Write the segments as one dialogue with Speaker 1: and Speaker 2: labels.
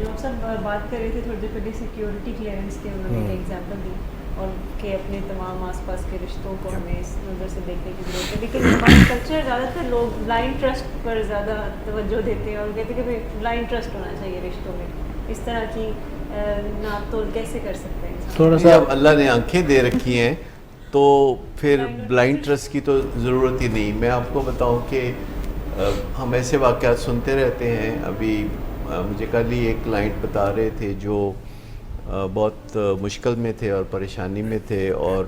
Speaker 1: جو آپ سب بات کر رہے تھے تھوڑی دیر پہلے سیکیورٹی کلیئرنس کے، انہوں نے ایک ایگزامپل دی اور کہ اپنے تمام آس پاس کے رشتوں کو ہمیں اس نظر سے دیکھنے کی ضرورت ہے. لیکن ہمارا کلچر زیادہ تر لوگ بلائنڈ ٹرسٹ پر زیادہ توجہ دیتے ہیں اور کہتے ہیں کہ بلائنڈ ٹرسٹ ہونا چاہیے رشتوں میں. اس طرح کی ناپ تول کیسے کر سکتے ہیں؟
Speaker 2: تھوڑا سا اللہ نے آنکھیں دے رکھی ہیں تو پھر بلائنڈ ٹرسٹ کی تو ضرورت ہی نہیں. میں آپ کو بتاؤں کہ ہم ایسے واقعات سنتے رہتے ہیں. ابھی مجھے کل ہی ایک کلائنٹ بتا رہے تھے جو بہت مشکل میں تھے اور پریشانی میں تھے اور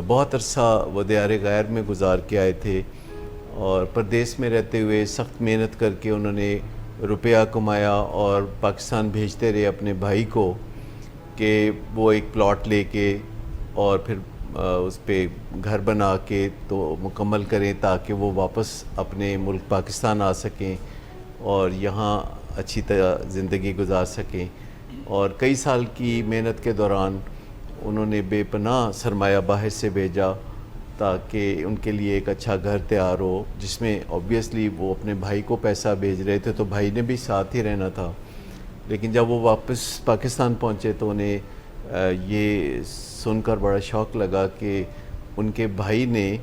Speaker 2: بہت عرصہ وہ دیار غیر میں گزار کے آئے تھے اور پردیس میں رہتے ہوئے سخت محنت کر کے انہوں نے روپیہ کمایا اور پاکستان بھیجتے رہے اپنے بھائی کو کہ وہ ایک پلاٹ لے کے اور پھر اس پہ گھر بنا کے تو مکمل کریں تاکہ وہ واپس اپنے ملک پاکستان آ سکیں اور یہاں اچھی طرح زندگی گزار سکیں. اور کئی سال کی محنت کے دوران انہوں نے بے پناہ سرمایہ باہر سے بھیجا تاکہ ان کے لیے ایک اچھا گھر تیار ہو، جس میں اوبیسلی وہ اپنے بھائی کو پیسہ بھیج رہے تھے تو بھائی نے بھی ساتھ ہی رہنا تھا. لیکن جب وہ واپس پاکستان پہنچے تو انہیں یہ سن کر بڑا شوق لگا کہ ان کے بھائی نے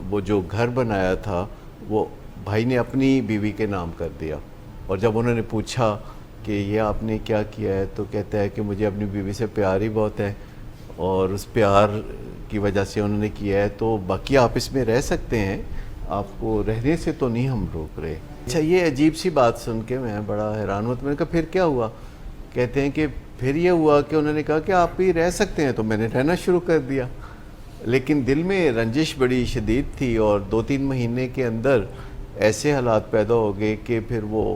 Speaker 2: وہ جو گھر بنایا تھا وہ بھائی نے اپنی بیوی کے نام کر دیا. اور جب انہوں نے پوچھا کہ یہ آپ نے کیا کیا ہے تو کہتا ہے کہ مجھے اپنی بیوی سے پیار ہی بہت ہے اور اس پیار کی وجہ سے انہوں نے کیا ہے، تو باقی آپ اس میں رہ سکتے ہیں، آپ کو رہنے سے تو نہیں ہم روک رہے. اچھا، یہ عجیب سی بات سن کے میں بڑا حیران ہوا. میں نے کہا پھر کیا ہوا؟ کہتے ہیں کہ پھر یہ ہوا کہ انہوں نے کہا کہ آپ بھی رہ سکتے ہیں، تو میں نے رہنا شروع کر دیا. لیکن دل میں رنجش بڑی شدید تھی اور 2-3 مہینے کے اندر ایسے حالات پیدا ہو گئے کہ پھر وہ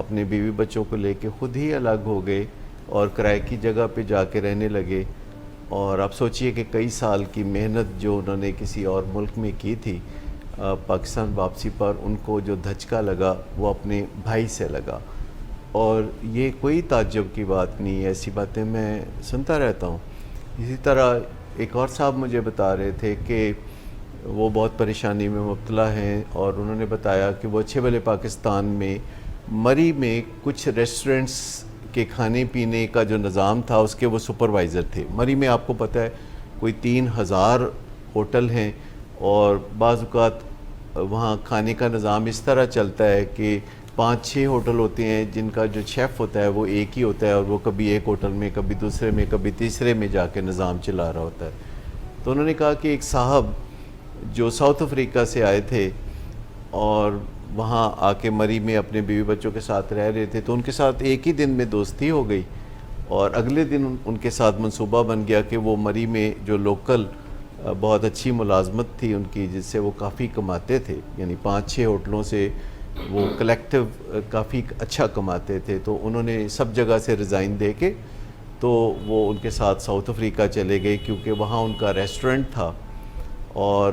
Speaker 2: اپنے بیوی بچوں کو لے کے خود ہی الگ ہو گئے اور کرائے کی جگہ پہ جا کے رہنے لگے. اور آپ سوچئے کہ کئی سال کی محنت جو انہوں نے کسی اور ملک میں کی تھی، پاکستان واپسی پر ان کو جو دھچکا لگا وہ اپنے بھائی سے لگا. اور یہ کوئی تعجب کی بات نہیں، ایسی باتیں میں سنتا رہتا ہوں. اسی طرح ایک اور صاحب مجھے بتا رہے تھے کہ وہ بہت پریشانی میں مبتلا ہیں اور انہوں نے بتایا کہ وہ اچھے بھلے پاکستان میں مری میں کچھ ریسٹورنٹس کے کھانے پینے کا جو نظام تھا اس کے وہ سپروائزر تھے. مری میں آپ کو پتہ ہے کوئی 3000 ہوٹل ہیں اور بعض اوقات وہاں کھانے کا نظام اس طرح چلتا ہے کہ 5-6 ہوٹل ہوتے ہیں جن کا جو شیف ہوتا ہے وہ ایک ہی ہوتا ہے اور وہ کبھی ایک ہوٹل میں، کبھی دوسرے میں، کبھی تیسرے میں جا کے نظام چلا رہا ہوتا ہے. تو انہوں نے کہا کہ ایک صاحب جو ساؤتھ افریقہ سے آئے تھے اور وہاں آ کے مری میں اپنے بیوی بچوں کے ساتھ رہ رہے تھے تو ان کے ساتھ ایک ہی دن میں دوستی ہو گئی اور اگلے دن ان کے ساتھ منصوبہ بن گیا کہ وہ مری میں جو لوکل بہت اچھی ملازمت تھی ان کی جس سے وہ کافی کماتے تھے، یعنی 5-6 ہوٹلوں سے وہ کلیکٹیو کافی اچھا کماتے تھے، تو انہوں نے سب جگہ سے ریزائن دے کے تو وہ ان کے ساتھ ساؤتھ افریقہ چلے گئے کیونکہ وہاں ان کا ریسٹورنٹ تھا اور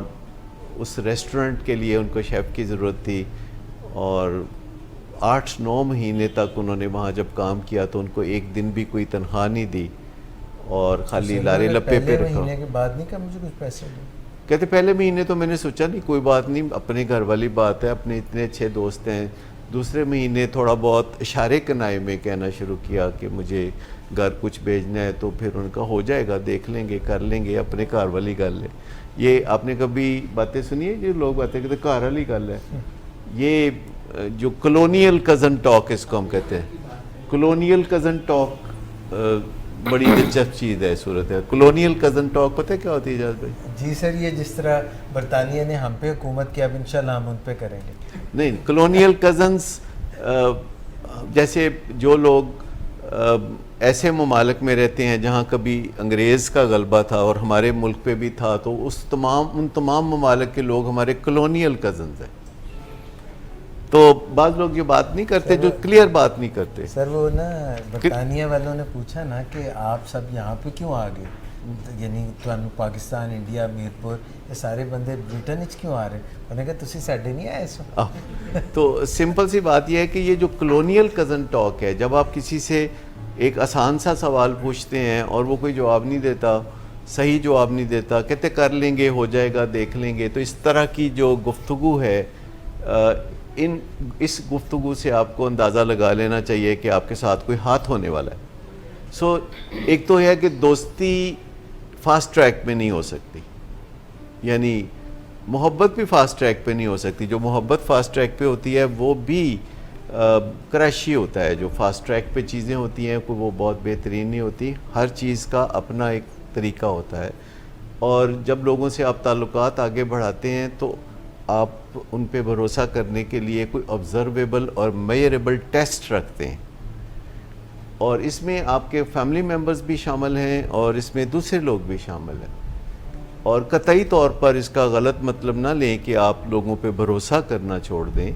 Speaker 2: اس ریسٹورنٹ کے لیے ان کو شیف کی ضرورت تھی. اور 8-9 مہینے تک انہوں نے وہاں جب کام کیا تو ان کو ایک دن بھی کوئی تنخواہ نہیں دی اور خالی لارے لپے پہ رکھا.
Speaker 3: پہلے مہینے کے بعد نہیں کہ مجھے کچھ پیسے دیں؟
Speaker 2: کہتے پہلے مہینے تو میں نے سوچا نہیں کوئی بات نہیں، اپنے گھر والی بات ہے، اپنے اتنے اچھے دوست ہیں. دوسرے مہینے تھوڑا بہت اشارے کنائے میں کہنا شروع کیا کہ مجھے گھر کچھ بھیجنا ہے، تو پھر ان کا ہو جائے گا، دیکھ لیں گے، کر لیں گے، اپنے گھر والی گل ہے. یہ آپ نے کبھی باتیں سنی ہے جو لوگ باتیں کہتے گھر والی گل ہے؟ یہ جو کلونیل کزن ٹاک اس کو ہم کہتے ہیں. کلونیل کزن ٹاک بڑی دلچسپ چیز ہے صورت ہے. کلونیل کزن ٹاک پتہ ہے کیا ہوتی ہے اجاز بھائی؟
Speaker 3: جی سر، یہ جس طرح برطانیہ نے ہم پہ حکومت کی، اب انشاءاللہ ہم ان پہ کریں گے.
Speaker 2: نہیں، کلونیل کزنز جیسے جو لوگ ایسے ممالک میں رہتے ہیں جہاں کبھی انگریز کا غلبہ تھا اور ہمارے ملک پہ بھی تھا، تو ان تمام ممالک کے لوگ ہمارے کلونیل کزنز ہیں. تو بعض لوگ یہ بات نہیں کرتے، جو کلیئر بات نہیں کرتے.
Speaker 3: سر وہ نا برطانیہ والوں نے پوچھا نا کہ آپ سب یہاں پہ کیوں آ گئے، یعنی پاکستان، انڈیا، میرپور، یہ سارے بندے برٹن کیوں آ رہے؟ انہوں نے کہا تسی ساڈے نہیں آئے سو.
Speaker 2: تو سمپل سی بات یہ ہے کہ یہ جو کلونیل کزن ٹاک ہے، جب آپ کسی سے ایک آسان سا سوال پوچھتے ہیں اور وہ کوئی جواب نہیں دیتا، صحیح جواب نہیں دیتا، کہتے کر لیں گے، ہو جائے گا، دیکھ لیں گے، تو اس طرح کی جو گفتگو ہے اس گفتگو سے آپ کو اندازہ لگا لینا چاہیے کہ آپ کے ساتھ کوئی ہاتھ ہونے والا ہے. سو ایک تو ہے کہ دوستی فاسٹ ٹریک پہ نہیں ہو سکتی, یعنی محبت بھی فاسٹ ٹریک پہ نہیں ہو سکتی. جو محبت فاسٹ ٹریک پہ ہوتی ہے وہ بھی کریشی ہوتا ہے. جو فاسٹ ٹریک پہ چیزیں ہوتی ہیں کوئی وہ بہت بہترین نہیں ہوتی. ہر چیز کا اپنا ایک طریقہ ہوتا ہے, اور جب لوگوں سے آپ تعلقات آگے بڑھاتے ہیں تو آپ ان پہ بھروسہ کرنے کے لیے کوئی آبزرویبل اور میئریبل ٹیسٹ رکھتے ہیں, اور اس میں آپ کے فیملی ممبرز بھی شامل ہیں اور اس میں دوسرے لوگ بھی شامل ہیں. اور قطعی طور پر اس کا غلط مطلب نہ لیں کہ آپ لوگوں پہ بھروسہ کرنا چھوڑ دیں.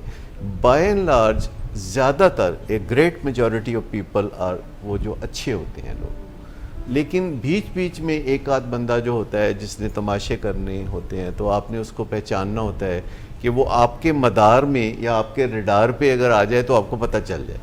Speaker 2: بائی اینڈ لارج زیادہ تر ایک great majority of people are وہ جو اچھے ہوتے ہیں لوگ, لیکن بیچ بیچ میں ایک آدھ بندہ جو ہوتا ہے جس نے تماشے کرنے ہوتے ہیں, تو آپ نے اس کو پہچاننا ہوتا ہے کہ وہ آپ کے مدار میں یا آپ کے ریڈار پہ اگر آ جائے تو آپ کو پتہ چل جائے.